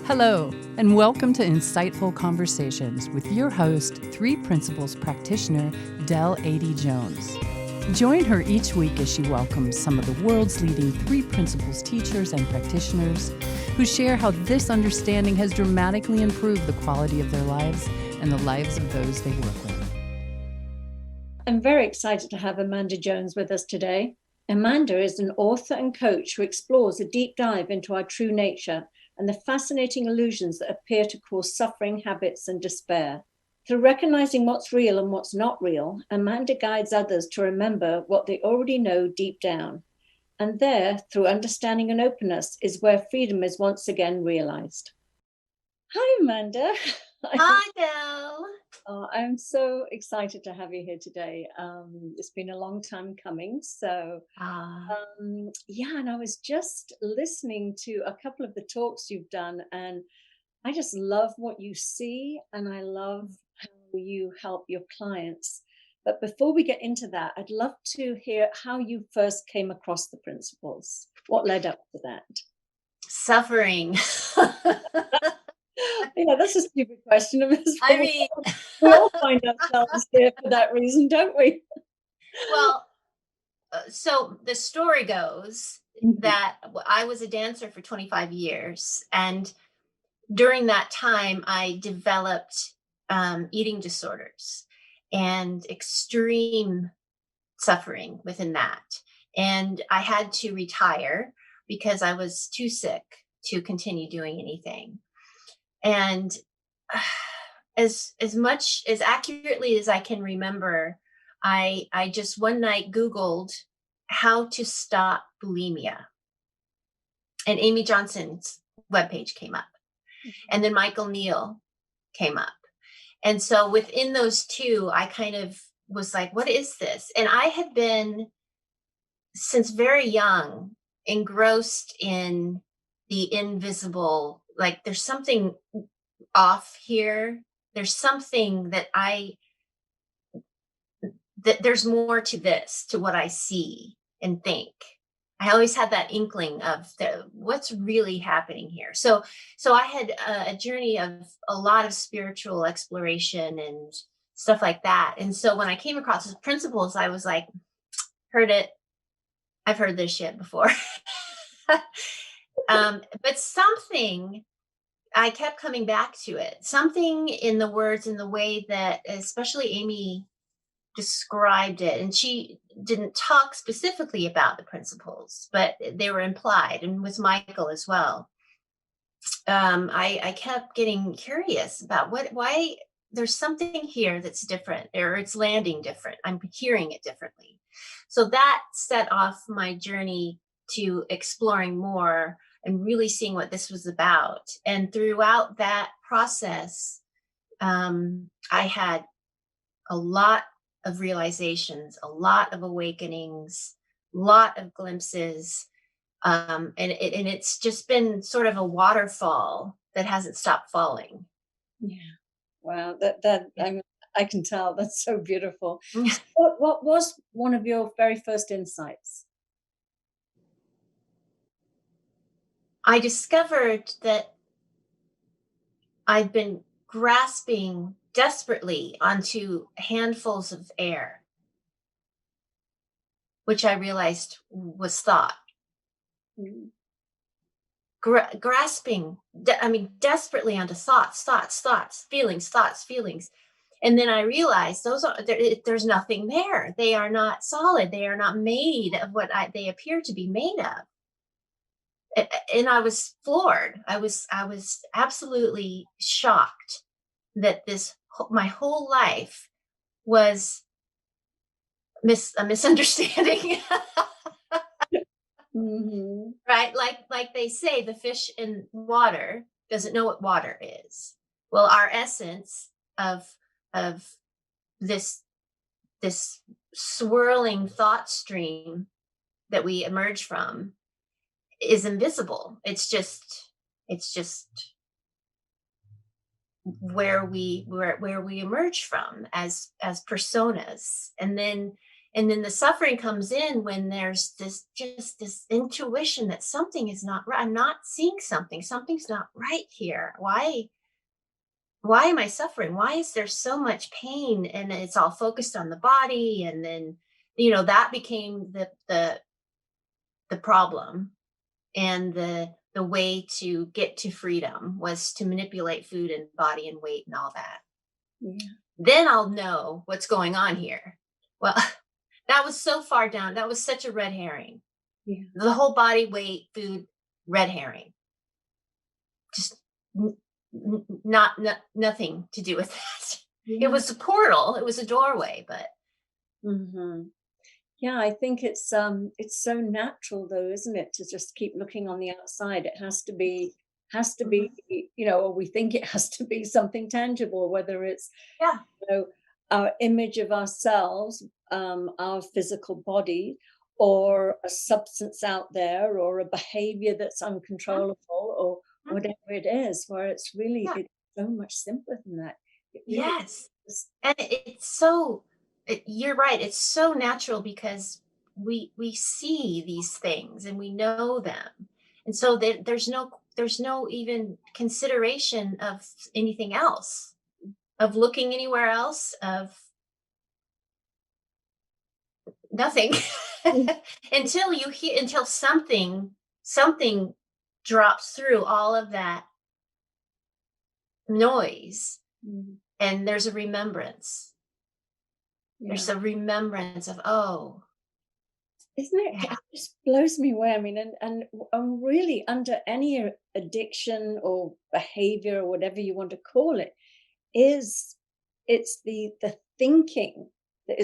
Hello, and welcome to Insightful Conversations with your host, Three Principles practitioner, Adey-Jones. Join her each week as she welcomes some of the world's leading Three Principles teachers and practitioners who share how this understanding has dramatically improved the quality of their lives and the lives of those they work with. I'm very excited to have Adey-Jones with us today. Amanda is an author and coach who explores a deep dive into our true nature and the fascinating illusions that appear to cause suffering, habits, and despair. Through recognizing what's real and what's not real, Amanda guides others to remember what they already know deep down. And there, through understanding and openness, is where freedom is once again realized. Hi, Amanda. Hi, Del. I'm so excited to have you here today. It's been a long time coming. And I was just listening to a couple of the talks you've done, and I just love what you see, and I love how you help your clients. But before we get into that, I'd love to hear how you first came across the principles. What led up to that? Suffering. Yeah, that's a stupid question. I mean, we all find ourselves here for that reason, don't we? Well, so the story goes that I was a dancer for 25 years. And during that time, I developed eating disorders and extreme suffering within that. And I had to retire because I was too sick to continue doing anything. And as much as accurately as I can remember, I just one night Googled how to stop bulimia, and Amy Johnson's webpage came up, and then Michael Neal came up. And so within those two, I kind of was like, what is this? And I had been, since very young, engrossed in the invisible. Like, there's something off here. There's something that there's more to this, to what I see and think. I always had that inkling of what's really happening here. So I had a journey of a lot of spiritual exploration and stuff like that. And so when I came across these principles, I was like, heard it. I've heard this shit before. But something, I kept coming back to it. Something in the words, in the way that especially Amy described it. And she didn't talk specifically about the principles, but they were implied, and with Michael as well. I kept getting curious about why there's something here that's different, or it's landing different. I'm hearing it differently. So that set off my journey to exploring more and really seeing what this was about. And throughout that process, I had a lot of realizations, a lot of awakenings, a lot of glimpses. And it's just been sort of a waterfall that hasn't stopped falling. Yeah. Wow. I can tell. That's so beautiful. What was one of your very first insights? I discovered that I've been grasping desperately onto handfuls of air, which I realized was thought. Grasping, desperately onto thoughts, feelings. And then I realized there's nothing there. They are not solid. They are not made of what they appear to be made of. And I was floored. I was absolutely shocked that my whole life was a misunderstanding. Mm-hmm. Right? Like they say, the fish in water doesn't know what water is. Well, our essence of this swirling thought stream that we emerge from is invisible. It's just where we emerge from as personas, and then And then the suffering comes in when there's this intuition that something is not right. I'm not seeing something. Something's not right here. Why am I suffering? Why is there so much pain? And it's all focused on the body. And then, that became the problem. And the way to get to freedom was to manipulate food and body and weight and all that. Yeah. Then I'll know what's going on here. Well, that was so far down. That was such a red herring. Yeah. The whole body, weight, food, red herring. Just nothing to do with that. Yeah. It was a portal. It was a doorway, but Yeah, I think it's so natural though, isn't it, to just keep looking on the outside. It has to be, or we think it has to be something tangible, whether it's yeah, our image of ourselves, our physical body, or a substance out there, or a behavior that's uncontrollable, or whatever it is, where it's really, it's so much simpler than that. It really yes. is. And it's so, you're right. It's so natural because we see these things and we know them. And so there's no even consideration of anything else, of looking anywhere else, of nothing until something drops through all of that noise, Mhm. and there's a remembrance. There's a remembrance of, oh, Isn't it? yeah, It just blows me away. I mean, and really, under any addiction or behavior or whatever you want to call it, is it's the thinking that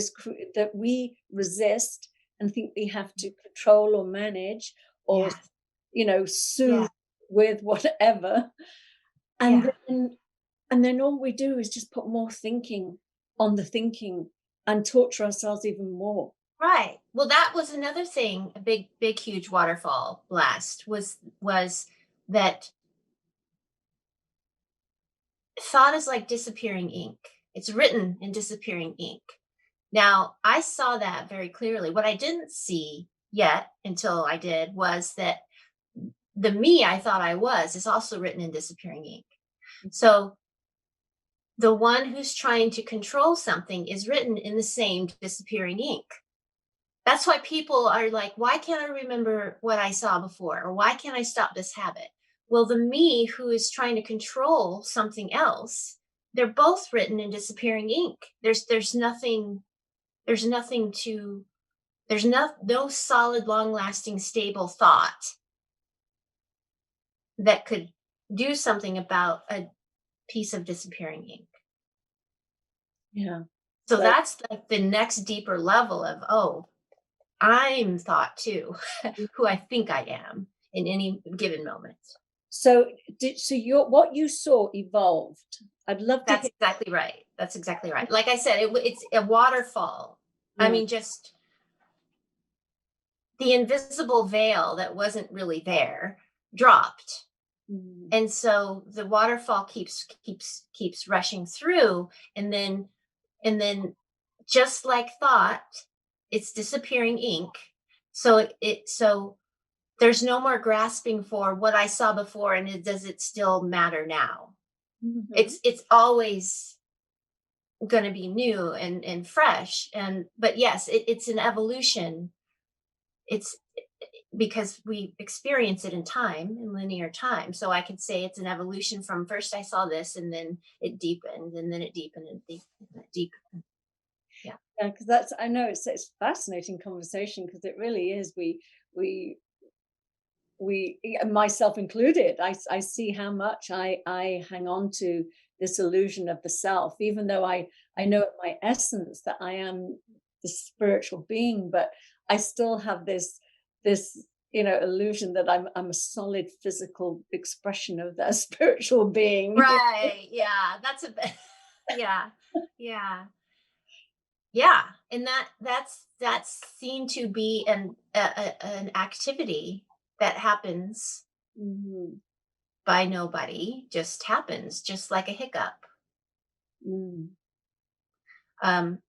that we resist and think we have to control or manage, or yeah, soothe yeah, with whatever, and yeah. then all we do is just put more thinking on the thinking and torture ourselves even more. Right. Well, that was another thing, a big, huge waterfall blast was that thought is like disappearing ink. It's written in disappearing ink. Now, I saw that very clearly. What I didn't see yet until I did was that the me I thought I was is also written in disappearing ink. So the one who's trying to control something is written in the same disappearing ink. That's why people are like, why can't I remember what I saw before? Or why can't I stop this habit? Well, the me who is trying to control something else, they're both written in disappearing ink. There's nothing, there's nothing to, there's no solid, long lasting, stable thought that could do something about a piece of disappearing ink. Yeah. So Like, that's like the next deeper level of, oh, I'm thought too, who I think I am in any given moment. so what you saw evolved. I'd love to That's hear. exactly right. That's exactly right. Like I said, it's a waterfall. I Yeah. mean, just the invisible veil that wasn't really there dropped. Mm. And so the waterfall keeps rushing through, and then just like thought, it's disappearing ink. So there's no more grasping for what I saw before and does it still matter now. Mhm. It's always going to be new and fresh, but yes, it's an evolution. It's because we experience it in time, in linear time, so I could say it's an evolution from first I saw this and then it deepened and then it deepened and deepened and it deepened. Yeah. Yeah, because I know it's fascinating conversation, because it really is. We myself included, I see how much I hang on to this illusion of the self, even though I know at my essence that I am the spiritual being, but I still have this illusion that I'm a solid physical expression of that spiritual being. Right. Yeah. That's a bit. Yeah. Yeah. Yeah. And that's seen to be an activity that happens Mhm. by nobody, just happens, just like a hiccup. Mm. Um,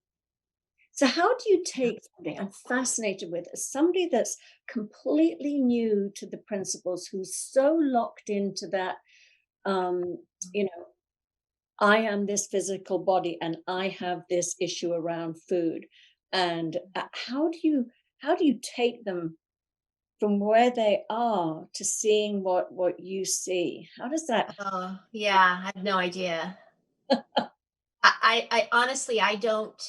So how do you take something I'm fascinated with, as somebody that's completely new to the principles, who's so locked into that, um, you know, I am this physical body and I have this issue around food. And how do you take them from where they are to seeing what you see? How does that Oh, yeah, I have no idea. I honestly, I don't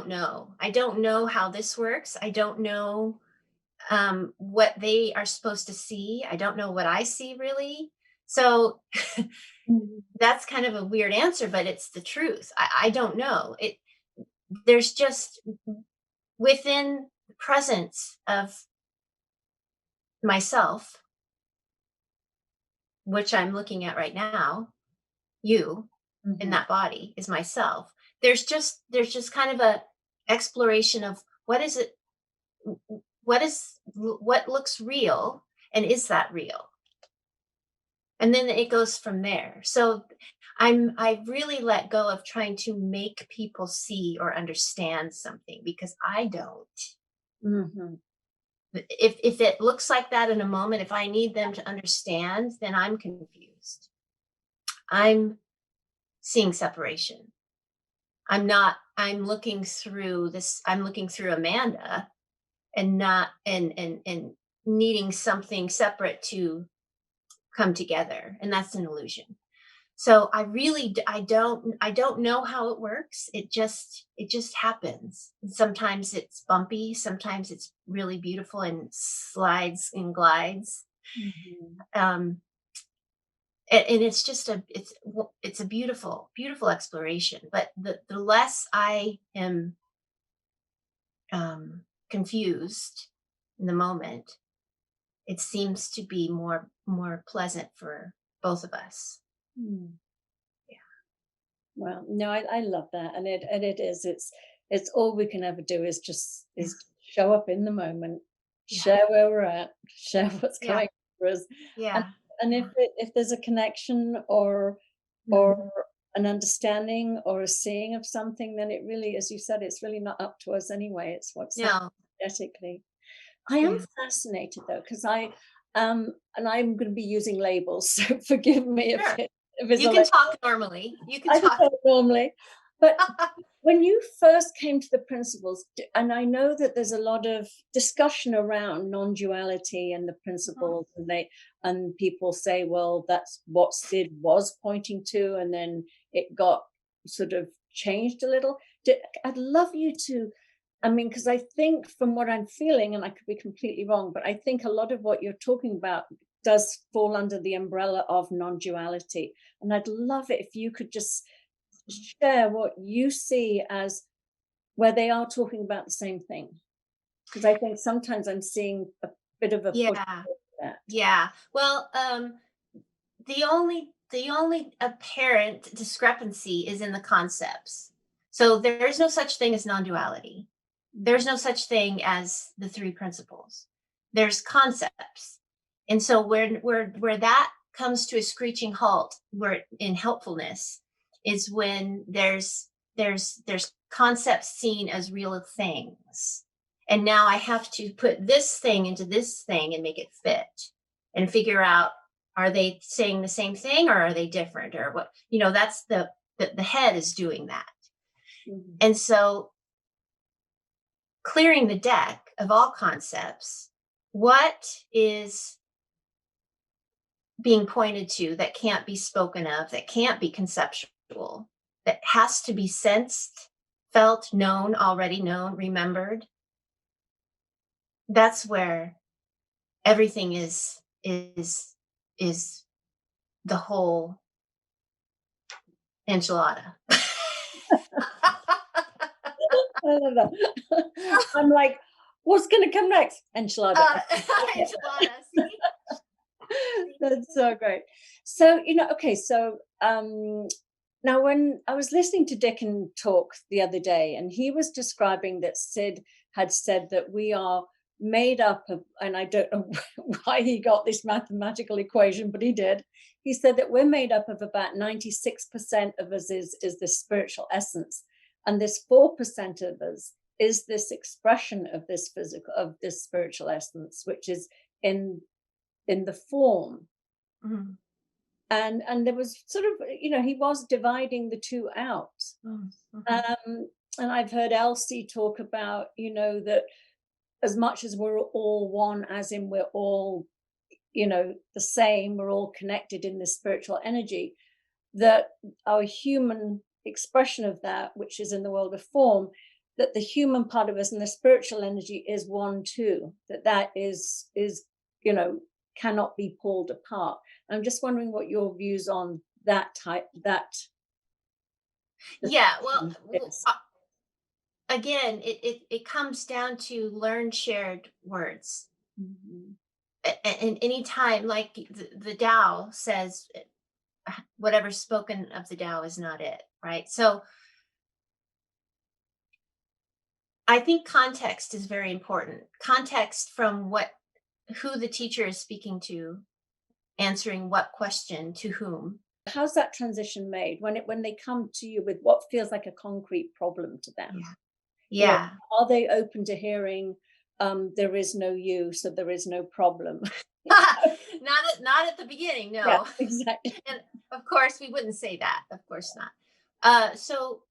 know. I don't know how this works. I don't know what they are supposed to see. I don't know what I see really. So Mhm. that's kind of a weird answer, but it's the truth. I don't know. There's just within the presence of myself, which I'm looking at right now, you in Mhm. that body is myself. There's just kind of a exploration of what is it, what looks real, and is that real? And then it goes from there. So I really let go of trying to make people see or understand something, because I don't. Mhm. If it looks like that in a moment, if I need them to understand, then I'm confused. I'm seeing separation. I'm looking through Amanda, and not and needing something separate to come together, and that's an illusion. So I don't know how it works. It just happens. And sometimes it's bumpy, sometimes it's really beautiful and slides and glides. Mhm. um and it's a beautiful exploration. But the less I am confused in the moment, it seems to be more pleasant for both of us. Mm. Yeah. Well, no, I love that, and it is it's all we can ever do is just Yeah. is show up in the moment, Yeah. share where we're at, share what's Yeah. going on for us, and Yeah. and Yeah. if there's a connection or Mhm. an understanding or a seeing of something, then it really, as you said, it's really not up to us anyway. It's what's happening No. energetically. I am Yeah. fascinated though, because and I'm going to be using labels, so forgive me Sure. if it's You a can talk normally. You can I can talk. talk normally. But when you first came to the principles, and I know that there's a lot of discussion around non-duality and the Mhm. principles, and people say, well, that's what Sid was pointing to, and then it got sort of changed a little. I'd love you to, I mean, because I think from what I'm feeling, and I could be completely wrong, but I think a lot of what you're talking about does fall under the umbrella of non-duality. And I'd love it if you could just share what you see as where they are talking about the same thing. Because I think sometimes I'm seeing a bit of a push Yeah. towards that. Yeah. Well, the only apparent discrepancy is in the concepts. So there is no such thing as non-duality. There's Mhm. no such thing as the three principles. There's concepts. And so where that comes to a screeching halt, where in helpfulness, is when there's concepts seen as real things. And now I have to put this thing into this thing and make it fit and figure out, are they saying the same thing or are they different, or what? That's the head is doing that. Mhm. And so clearing the deck of all concepts, what is being pointed to that can't be spoken of, that can't be conceptual, that has to be sensed, felt, known, already known, remembered? That's where everything is the whole enchilada. I love that. I'm like, what's going to come next? Enchilada. uh, Enchilada. See? See? That's so great. So, okay, so now when I was listening to Dickon talk the other day, and he was describing that Sid had said that we are made up of, and I don't know why he got this mathematical equation, but he did. He said that we're made up of about 96% of us is the spiritual essence, And this 4% of us is this expression of this physical, of this spiritual essence, which is in the form. Mm-hmm. And there was sort of, he was dividing the two out. Mm-hmm. And I've heard Elsie talk about, that as much as we're all one, as in we're all, the same, we're all connected in this spiritual energy, that our human expression of that, which is in the world of form, that the human part of us and the spiritual energy is one too, that is cannot be pulled apart. I'm just wondering what your views on that Yeah, well, again, it comes down to learn shared words. Mm-hmm. And any time, like the Tao says, whatever's spoken of the Tao is not it, right? So I think context is very important. Context from who the teacher is speaking to, answering what question to whom. How's that transition made when they come to you with what feels like a concrete problem to them? Yeah. Are they open to hearing there is no you, so there is no problem? not at the beginning, no. Yeah, exactly. And of course we wouldn't say that, of course not. So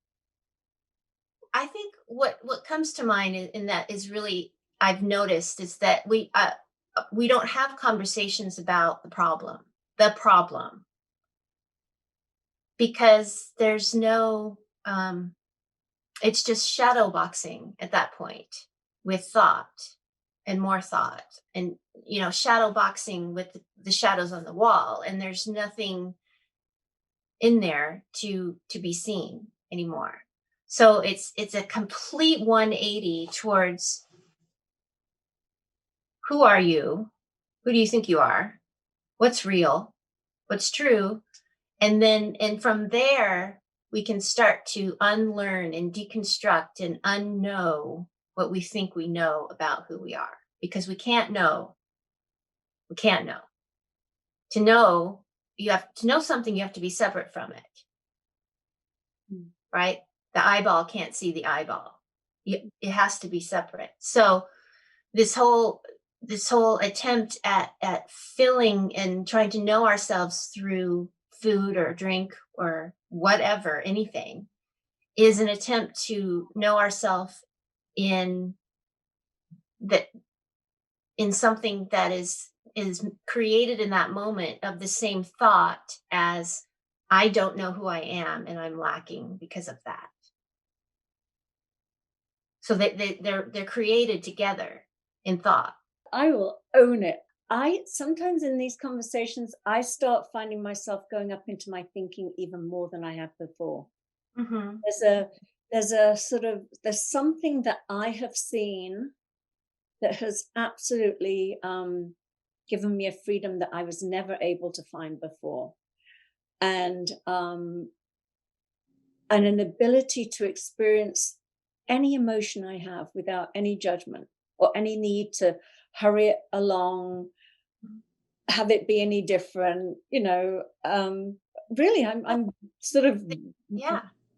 I think what comes to mind in that is really, I've noticed, is that we don't have conversations about the problem, because there's no it's just shadow boxing at that point with thought and more thought, and shadow boxing with the shadows on the wall, and there's nothing in there to be seen anymore. So it's a complete 180 towards, who are you? Who do you think you are? What's real? What's true? And from there, we can start to unlearn and deconstruct and unknow what we think we know about who we are, because we can't know. We can't know. To know, you have to know something, you have to be separate from it. Right? The eyeball can't see the eyeball. It has to be separate. So this whole attempt at filling and trying to know ourselves through food or drink or whatever, anything, is an attempt to know ourselves in something that is created in that moment of the same thought as, I don't know who I am and I'm lacking because of that. So they're created together in thought. I will own it. I sometimes in these conversations, I start finding myself going up into my thinking even more than I have before. Mm-hmm. There's something that I have seen that has absolutely given me a freedom that I was never able to find before, and an ability to experience any emotion I have without any judgment or any need to hurry it along, have it be any different. Really, I'm sort of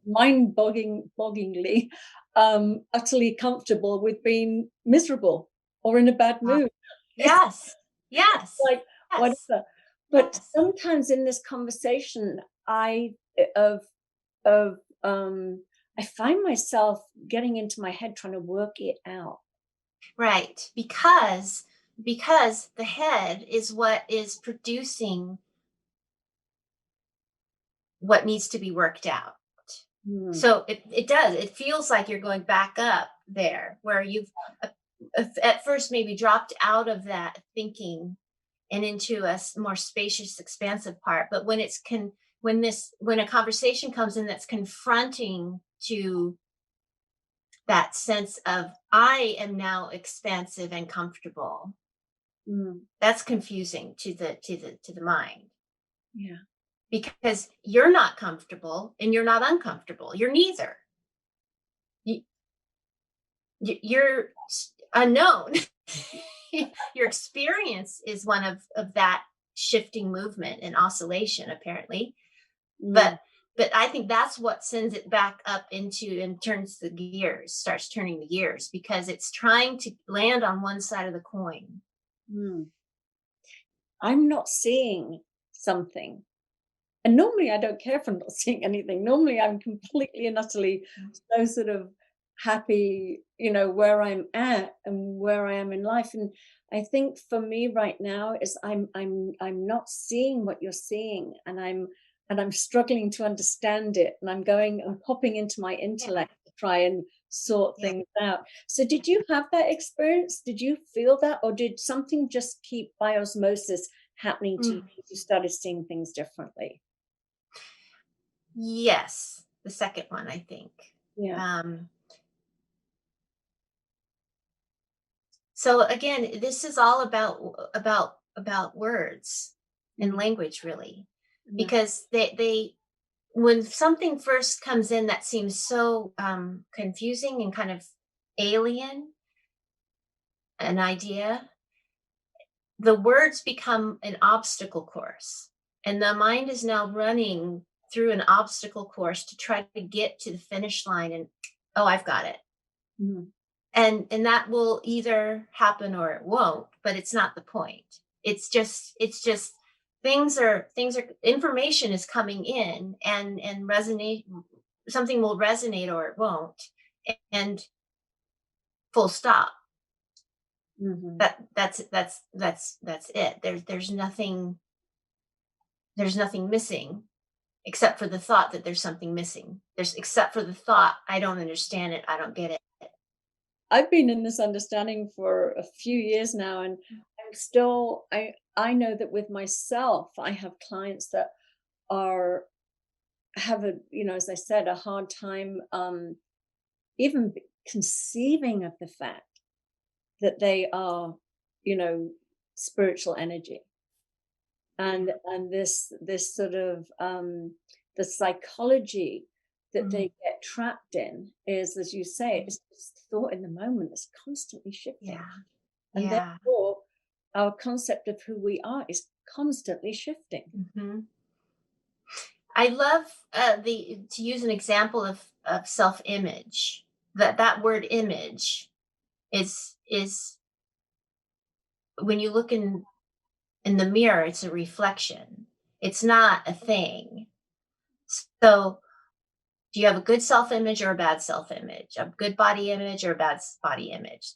mind-bogglingly utterly comfortable with being miserable or in a bad mood. Yes. Like, whatever. But sometimes in this conversation, I find myself getting into my head trying to work it out. Right, because the head is what is producing what needs to be worked out. So it feels like you're going back up there, where you've at first maybe dropped out of that thinking and into a more spacious, expansive part. But when a conversation comes in that's confronting to that sense of, I am now expansive and comfortable, that's confusing to the mind. Yeah. Because you're not comfortable and you're not uncomfortable. You're neither. You're unknown. Your experience is one of that shifting movement and oscillation, apparently. But but I think that's what sends it back up into and starts turning the gears, because it's trying to land on one side of the coin. I'm not seeing something. And normally I don't care if I'm not seeing anything. Normally I'm completely and utterly so sort of happy, where I'm at and where I am in life. And I think for me right now is I'm not seeing what you're seeing, and I'm struggling to understand it. And I'm popping into my intellect to try and sort things out. So did you have that experience? Did you feel that, or did something just keep by osmosis happening to you? You started seeing things differently. Yes, the second one, I think. Yeah. So again, this is all about words and language, really, because they when something first comes in that seems so confusing and kind of alien, an idea, the words become an obstacle course, and the mind is now running through an obstacle course to try to get to the finish line, and I've got it. And that will either happen or it won't, but it's not the point. It's just things are information is coming in, and resonate. Something will resonate or it won't, and full stop. That's it. There's nothing missing, except for the thought that there's something missing. Except for the thought, I don't understand it, I don't get it. I've been in this understanding for a few years now, and I'm still, I know that with myself, I have clients that have as I said, a hard time even conceiving of the fact that they are, spiritual energy. And this sort of the psychology that they get trapped in is, as you say, it's just thought in the moment. It's constantly shifting. And therefore our concept of who we are is constantly shifting. I love to use an example of self-image. That word image is when you look in the mirror, it's a reflection. It's not a thing. So do you have a good self-image or a bad self-image? A good body image or a bad body image?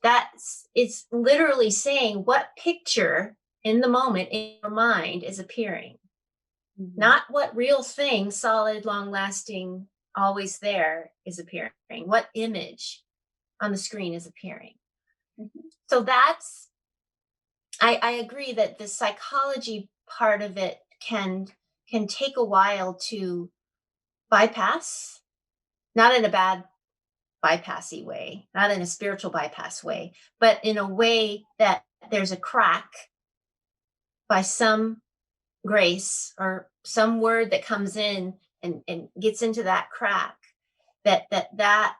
It's literally saying what picture in the moment in your mind is appearing. Not what real thing, solid, long-lasting, always there, is appearing. What image on the screen is appearing. So that's, I agree that the psychology part of it can take a while to bypass, not in a bad bypassy way, not in a spiritual bypass way, but in a way that there's a crack by some grace or some word that comes in and gets into that crack, that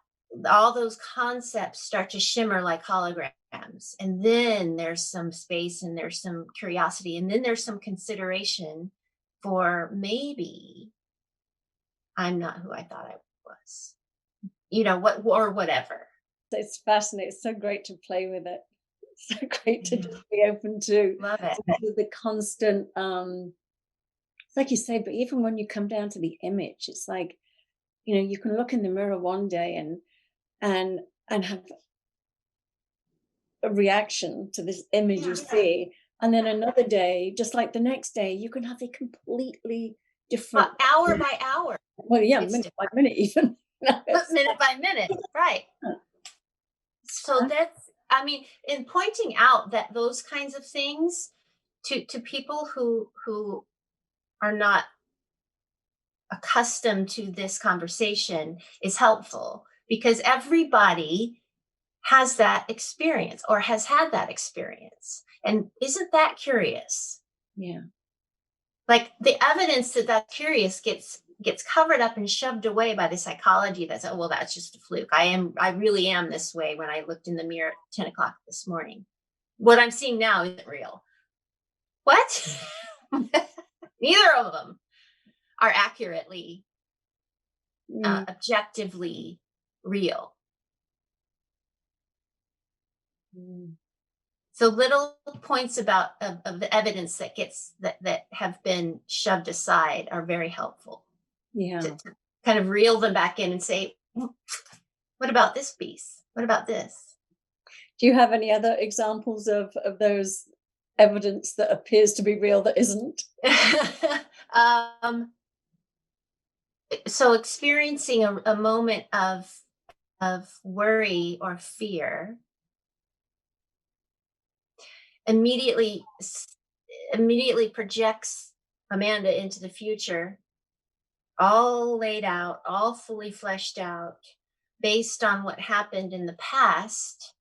all those concepts start to shimmer like holograms. And then there's some space, and there's some curiosity, and then there's some consideration for maybe I'm not who I thought I was, or whatever. It's fascinating. It's so great to play with it. It's so great to just be open to. Love it. The constant, it's like you say, but even when you come down to the image, it's like, you can look in the mirror one day and have a reaction to this image you see, and then another day, just like the next day, you can have a completely different hour by hour. Well, yeah, minute by minute, even. Minute by minute, right? So that's, in pointing out that those kinds of things to people who are not accustomed to this conversation is helpful, because everybody has that experience or has had that experience. And isn't that curious? Yeah. Like the evidence that's curious gets covered up and shoved away by the psychology that's, well, that's just a fluke. I really am this way when I looked in the mirror at 10 o'clock this morning. What I'm seeing now isn't real. What? Neither of them are accurately objectively real. Mm. So little points of the evidence that have been shoved aside are very helpful Yeah. to kind of reel them back in and say, "Hmm, what about this piece? What about this?" Do you have any other examples of those evidence that appears to be real that isn't? um, so experiencing a moment of worry or fear immediately immediately projects Amanda into the future, all laid out, all fully fleshed out, based on what happened in the past,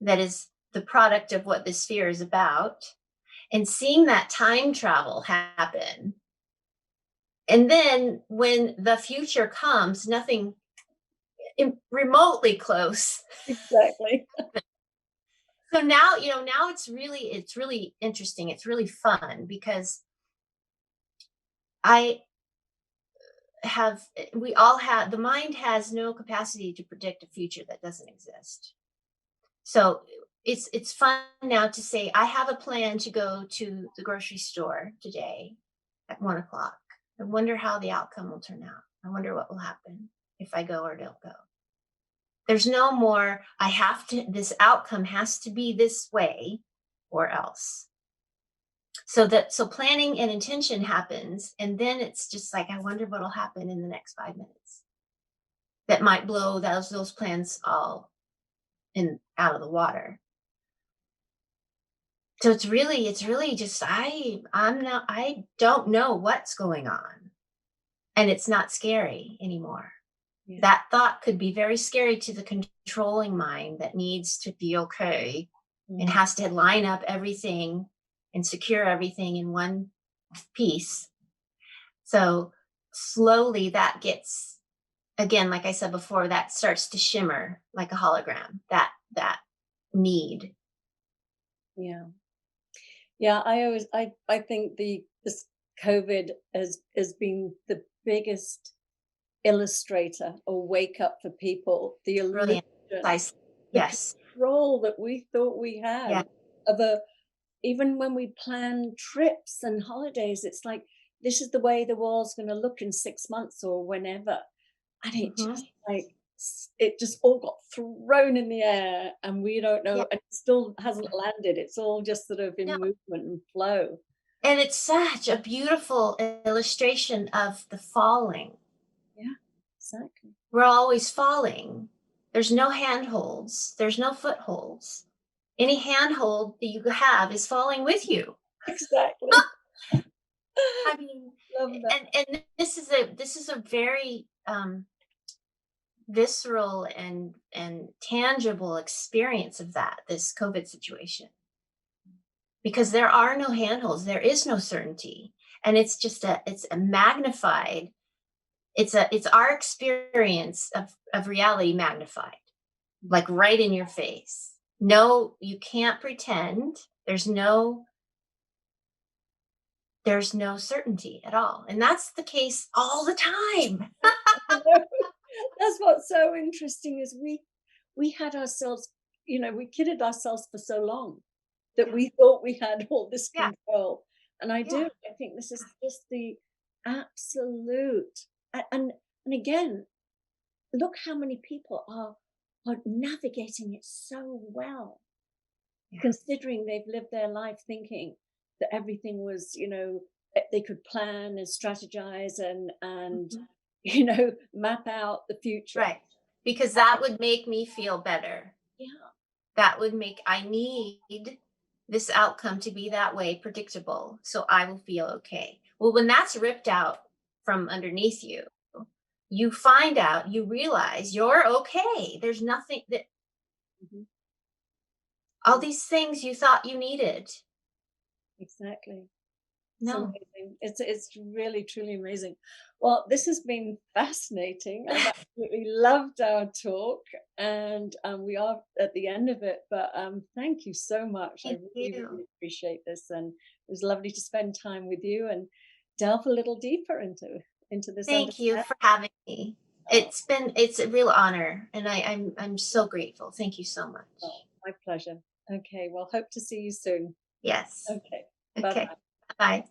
that is the product of what this fear is about, and seeing that time travel happen. And then when the future comes, nothing remotely close. Exactly. So now, now it's really interesting. It's really fun because I we all have, the mind has no capacity to predict a future that doesn't exist. So it's fun now to say, I have a plan to go to the grocery store today at 1 o'clock. I wonder how the outcome will turn out. I wonder what will happen if I go or don't go. There's no more, this outcome has to be this way or else. So planning and intention happens, and then it's just like, I wonder what'll happen in the next 5 minutes that might blow those plans all in out of the water. So it's really just, I don't know what's going on, and it's not scary anymore. Yeah. That thought could be very scary to the controlling mind that needs to be okay and has to line up everything and secure everything in one piece. So slowly that gets, again, like I said before, that starts to shimmer like a hologram, that need. Yeah. Yeah. I think this COVID has been the biggest illustrator or wake up for people. The Brilliant. illusion, Nice. the Yes. control that we thought we Yeah. had of a even when we plan trips and holidays, it's like this is the way the world's going to look in 6 months or whenever, and it Hmm. just it just all got thrown in the air, and we don't know, Yeah. and it still hasn't landed. It's all just sort of in No. movement and flow. And it's such a beautiful illustration of the falling. Yeah, exactly. We're always falling. There's no handholds. There's no footholds. Any handhold that you have is falling with you. Exactly. I mean, Love that. and this is a very visceral and tangible experience of this COVID situation, because there are no handholds, there is no certainty, and it's a magnified, it's our experience of reality magnified, like right in your face. No, you can't pretend. There's no certainty at all, and that's the case all the time. That's what's so interesting is we had ourselves, we kidded ourselves for so long that Yeah. we thought we had all this Yeah. control. And Yeah. I think this is just the absolute and again, look how many people are navigating it so well, Yeah. considering they've lived their life thinking that everything was, they could plan and strategize and Mhm. map out the future. Right. Because that would make me feel better. Yeah, I need this outcome to be that way, predictable, so I will feel okay. Well, when that's ripped out from underneath you, you realize you're okay. There's nothing that, mhm, all these things you thought you needed. exactly. It's No. amazing. It's really truly amazing. Well, this has been fascinating. I've absolutely loved our talk, and we are at the end of it. But thank you so much. I Thank really, you. really appreciate this, and it was lovely to spend time with you and delve a little deeper into it. into this. Thank you for having me. It's a real honor, and I'm so grateful. Thank you so much. Oh, my pleasure. Okay, well, hope to see you soon. Yes. Okay. Okay. Bye.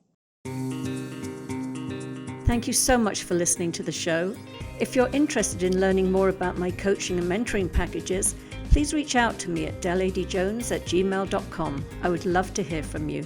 Thank you so much for listening to the show. If you're interested in learning more about my coaching and mentoring packages, please reach out to me at deladeyjones@gmail.com. I would love to hear from you.